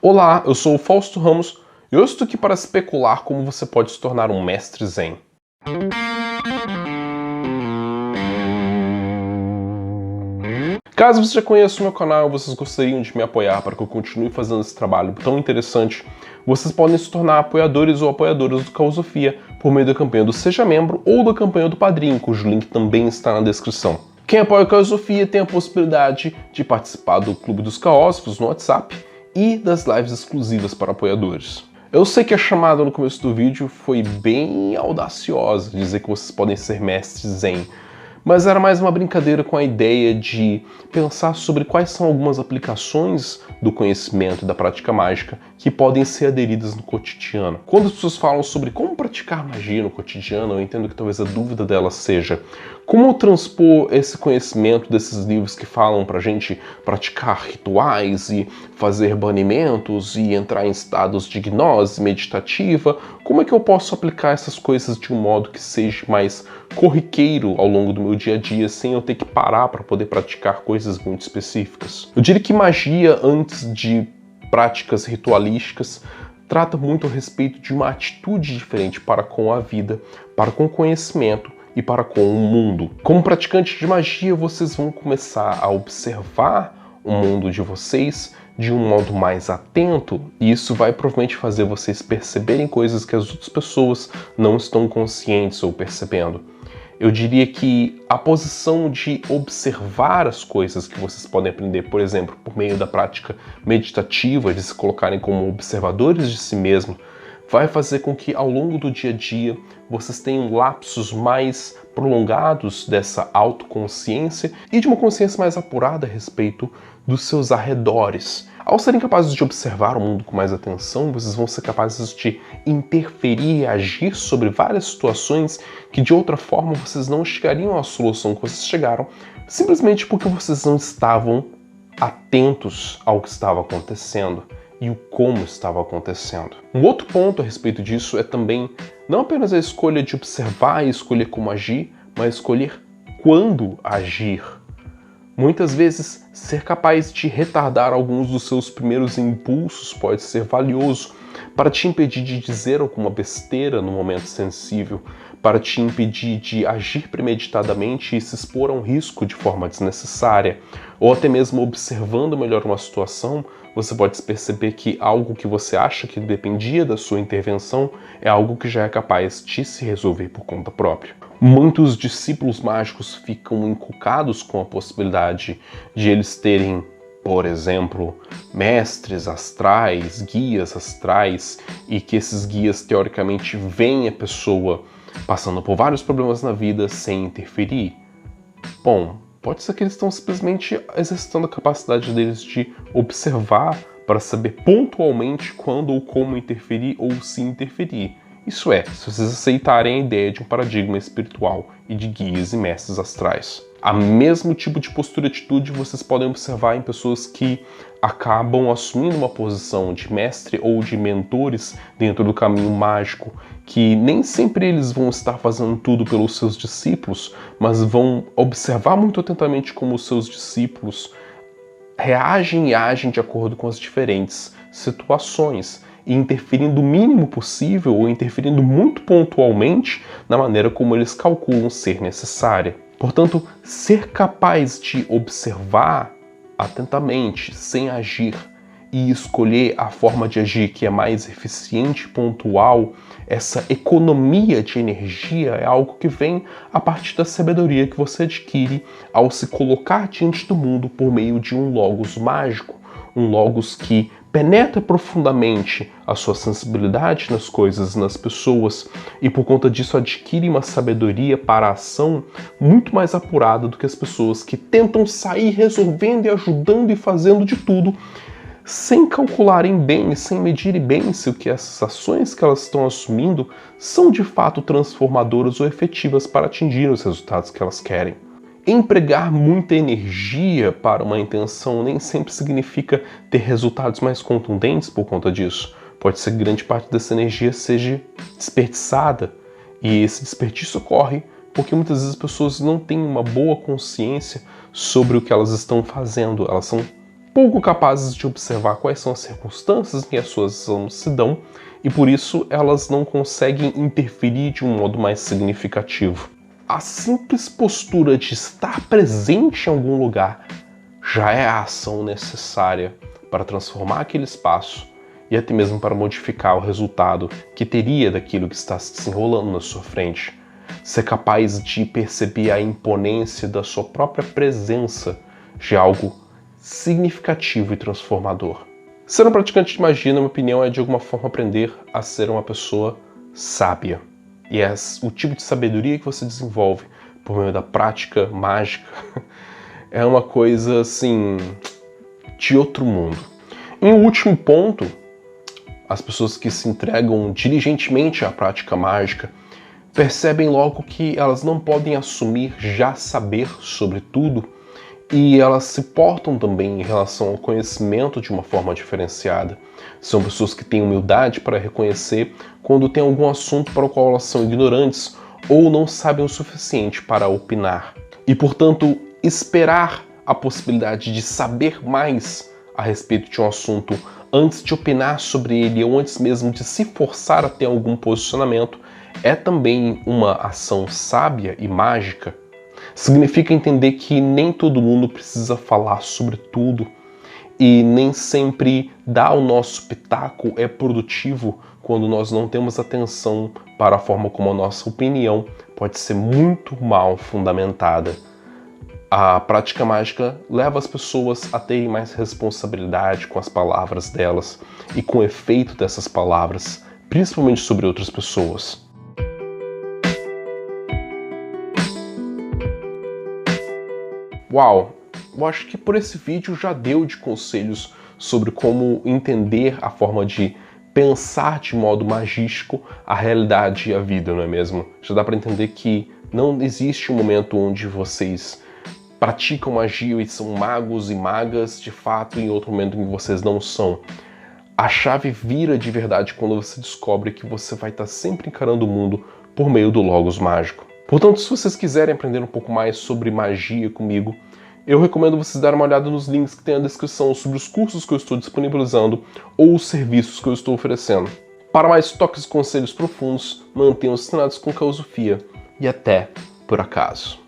Olá, eu sou o Fausto Ramos e eu estou aqui para especular como você pode se tornar um mestre zen. Caso você já conheça o meu canal e vocês gostariam de me apoiar para que eu continue fazendo esse trabalho tão interessante, vocês podem se tornar apoiadores ou apoiadoras do Causofia por meio da campanha do Seja Membro ou da campanha do Padrinho, cujo link também está na descrição. Quem apoia o Causofia tem a possibilidade de participar do Clube dos Caósicos no WhatsApp e das lives exclusivas para apoiadores. Eu sei que a chamada no começo do vídeo foi bem audaciosa, dizer que vocês podem ser mestres zen, mas era mais uma brincadeira com a ideia de pensar sobre quais são algumas aplicações do conhecimento e da prática mágica que podem ser aderidas no cotidiano. Quando as pessoas falam sobre como praticar magia no cotidiano, eu entendo que talvez a dúvida delas seja como transpor esse conhecimento desses livros que falam pra gente praticar rituais e fazer banimentos e entrar em estados de gnose meditativa. Como é que eu posso aplicar essas coisas de um modo que seja mais corriqueiro ao longo do meu dia a dia, sem eu ter que parar para poder praticar coisas muito específicas? Eu diria que magia, antes de práticas ritualísticas, trata muito a respeito de uma atitude diferente para com a vida, para com o conhecimento e para com o mundo. Como praticante de magia, vocês vão começar a observar o mundo de vocês de um modo mais atento, e isso vai provavelmente fazer vocês perceberem coisas que as outras pessoas não estão conscientes ou percebendo. Eu diria que a posição de observar as coisas que vocês podem aprender, por exemplo, por meio da prática meditativa, de se colocarem como observadores de si mesmo, vai fazer com que ao longo do dia a dia vocês tenham lapsos mais prolongados dessa autoconsciência e de uma consciência mais apurada a respeito dos seus arredores. Ao serem capazes de observar o mundo com mais atenção, vocês vão ser capazes de interferir e agir sobre várias situações que de outra forma vocês não chegariam à solução que vocês chegaram, simplesmente porque vocês não estavam atentos ao que estava acontecendo e o como estava acontecendo. Um outro ponto a respeito disso é também não apenas a escolha de observar e escolher como agir, mas escolher quando agir. Muitas vezes, ser capaz de retardar alguns dos seus primeiros impulsos pode ser valioso para te impedir de dizer alguma besteira no momento sensível, para te impedir de agir premeditadamente e se expor a um risco de forma desnecessária, ou até mesmo observando melhor uma situação, você pode perceber que algo que você acha que dependia da sua intervenção é algo que já é capaz de se resolver por conta própria. Muitos discípulos mágicos ficam encucados com a possibilidade de eles terem, por exemplo, mestres astrais, guias astrais, e que esses guias teoricamente veem a pessoa passando por vários problemas na vida sem interferir. Bom, pode ser que eles estão simplesmente exercitando a capacidade deles de observar para saber pontualmente quando ou como interferir ou se interferir. Isso é, se vocês aceitarem a ideia de um paradigma espiritual e de guias e mestres astrais. A mesmo tipo de postura e atitude vocês podem observar em pessoas que acabam assumindo uma posição de mestre ou de mentores dentro do caminho mágico, que nem sempre eles vão estar fazendo tudo pelos seus discípulos, mas vão observar muito atentamente como os seus discípulos reagem e agem de acordo com as diferentes situações, e interferindo o mínimo possível ou interferindo muito pontualmente na maneira como eles calculam ser necessária. Portanto, ser capaz de observar atentamente, sem agir, e escolher a forma de agir que é mais eficiente e pontual, essa economia de energia é algo que vem a partir da sabedoria que você adquire ao se colocar diante do mundo por meio de um logos mágico, um logos que penetra profundamente a sua sensibilidade nas coisas, nas pessoas, e por conta disso adquire uma sabedoria para a ação muito mais apurada do que as pessoas que tentam sair resolvendo e ajudando e fazendo de tudo, sem calcularem bem, sem medirem bem se o que essas ações que elas estão assumindo são de fato transformadoras ou efetivas para atingir os resultados que elas querem. Empregar muita energia para uma intenção nem sempre significa ter resultados mais contundentes por conta disso. Pode ser que grande parte dessa energia seja desperdiçada, e esse desperdício ocorre porque muitas vezes as pessoas não têm uma boa consciência sobre o que elas estão fazendo. Elas são pouco capazes de observar quais são as circunstâncias em que as suas ações se dão, e por isso elas não conseguem interferir de um modo mais significativo. A simples postura de estar presente em algum lugar já é a ação necessária para transformar aquele espaço e até mesmo para modificar o resultado que teria daquilo que está se desenrolando na sua frente. Ser capaz de perceber a imponência da sua própria presença já é algo significativo e transformador. Ser um praticante de magia, na minha opinião, é de alguma forma aprender a ser uma pessoa sábia. E é o tipo de sabedoria que você desenvolve por meio da prática mágica é uma coisa, assim, de outro mundo. E o último ponto, as pessoas que se entregam diligentemente à prática mágica percebem logo que elas não podem assumir já saber sobre tudo, e elas se portam também em relação ao conhecimento de uma forma diferenciada. São pessoas que têm humildade para reconhecer quando tem algum assunto para o qual elas são ignorantes ou não sabem o suficiente para opinar. E, portanto, esperar a possibilidade de saber mais a respeito de um assunto antes de opinar sobre ele ou antes mesmo de se forçar a ter algum posicionamento é também uma ação sábia e mágica. Significa entender que nem todo mundo precisa falar sobre tudo e nem sempre dar o nosso pitaco é produtivo quando nós não temos atenção para a forma como a nossa opinião pode ser muito mal fundamentada. A prática mágica leva as pessoas a terem mais responsabilidade com as palavras delas e com o efeito dessas palavras, principalmente sobre outras pessoas. Uau! Eu acho que por esse vídeo já deu de conselhos sobre como entender a forma de pensar de modo magístico a realidade e a vida, não é mesmo? Já dá para entender que não existe um momento onde vocês praticam magia e são magos e magas de fato e em outro momento em que vocês não são. A chave vira de verdade quando você descobre que você vai estar sempre encarando o mundo por meio do Logos mágico. Portanto, se vocês quiserem aprender um pouco mais sobre magia comigo, eu recomendo vocês darem uma olhada nos links que tem na descrição sobre os cursos que eu estou disponibilizando ou os serviços que eu estou oferecendo. Para mais toques e conselhos profundos, mantenham-se assinados com Caosofia e até por acaso.